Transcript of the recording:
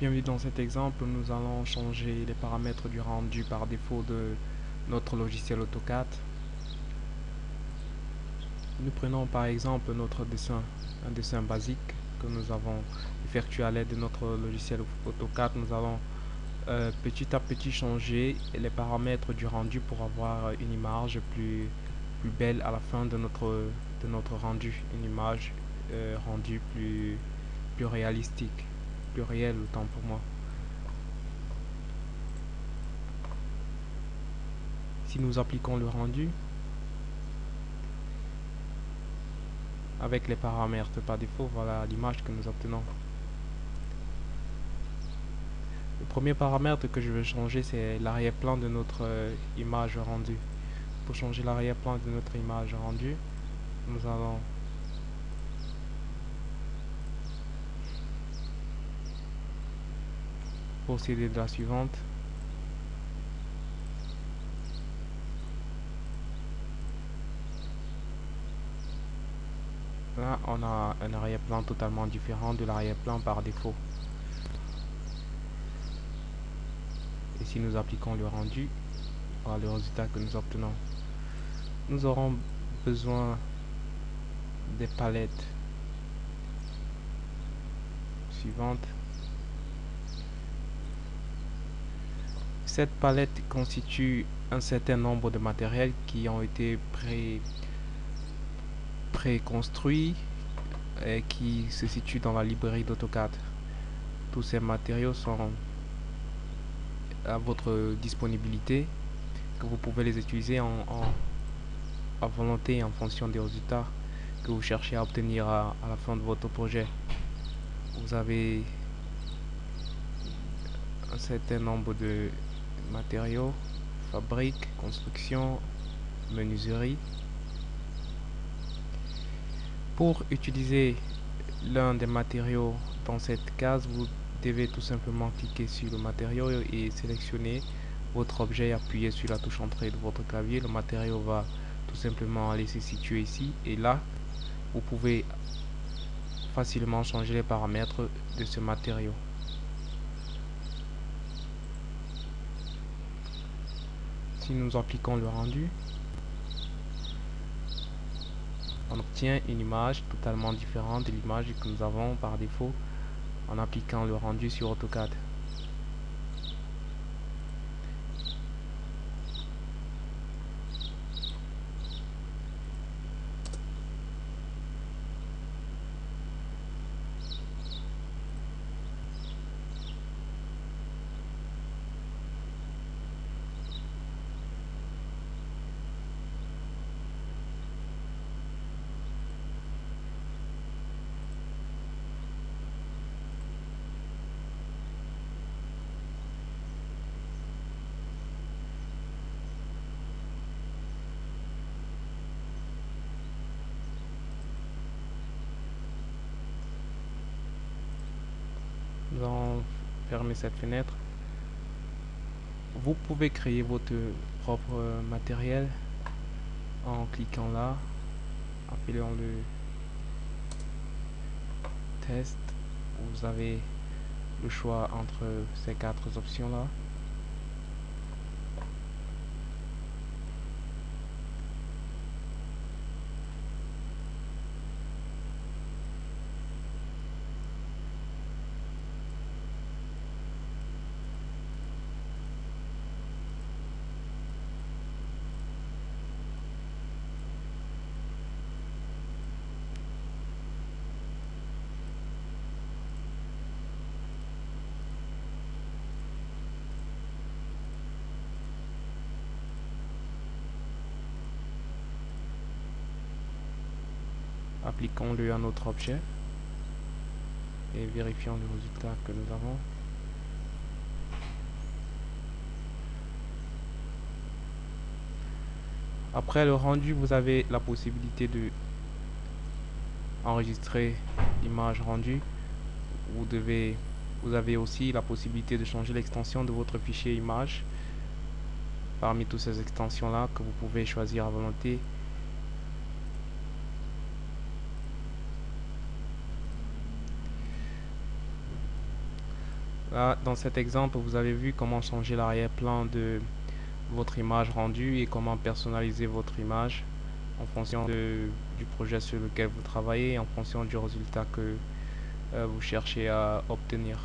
Bienvenue dans cet exemple, nous allons changer les paramètres du rendu par défaut de notre logiciel AutoCAD. Nous prenons par exemple notre dessin, un dessin basique que nous avons effectué à l'aide de notre logiciel AutoCAD. Nous allons petit à petit changer les paramètres du rendu pour avoir une image plus belle à la fin de notre rendu, une image rendue plus réalistique, plus réelle autant pour moi. Si nous appliquons le rendu avec les paramètres par défaut, voilà l'image que nous obtenons. Le premier paramètre que je veux changer, c'est l'arrière-plan de notre image rendue. Pour changer l'arrière-plan de notre image rendue, nous allons procéder de la suivante. Là, on a un arrière-plan totalement différent de l'arrière-plan par défaut. Et si nous appliquons le rendu, voilà le résultat que nous obtenons. Nous aurons besoin des palettes suivantes. Cette palette constitue un certain nombre de matériels qui ont été préconstruits et qui se situent dans la librairie d'AutoCAD. Tous ces matériaux sont à votre disponibilité, que vous pouvez les utiliser à volonté en fonction des résultats que vous cherchez à obtenir à la fin de votre projet. Vous avez un certain nombre de matériaux, fabrique, construction, menuiserie. Pour utiliser l'un des matériaux dans cette case, vous devez tout simplement cliquer sur le matériau et sélectionner votre objet et appuyer sur la touche entrée de votre clavier. Le matériau va tout simplement aller se situer ici et là, vous pouvez facilement changer les paramètres de ce matériau. Si nous appliquons le rendu, on obtient une image totalement différente de l'image que nous avons par défaut en appliquant le rendu sur AutoCAD. Nous allons fermer cette fenêtre. Vous pouvez créer votre propre matériel en cliquant là, appelons-le test. Vous avez le choix entre ces quatre options là. Appliquons-le à notre objet et vérifions le résultat que nous avons. Après le rendu, vous avez la possibilité de enregistrer l'image rendue. Vous avez aussi la possibilité de changer l'extension de votre fichier image parmi toutes ces extensions là que vous pouvez choisir à volonté. Là, dans cet exemple, vous avez vu comment changer l'arrière-plan de votre image rendue et comment personnaliser votre image en fonction du projet sur lequel vous travaillez et en fonction du résultat que vous cherchez à obtenir.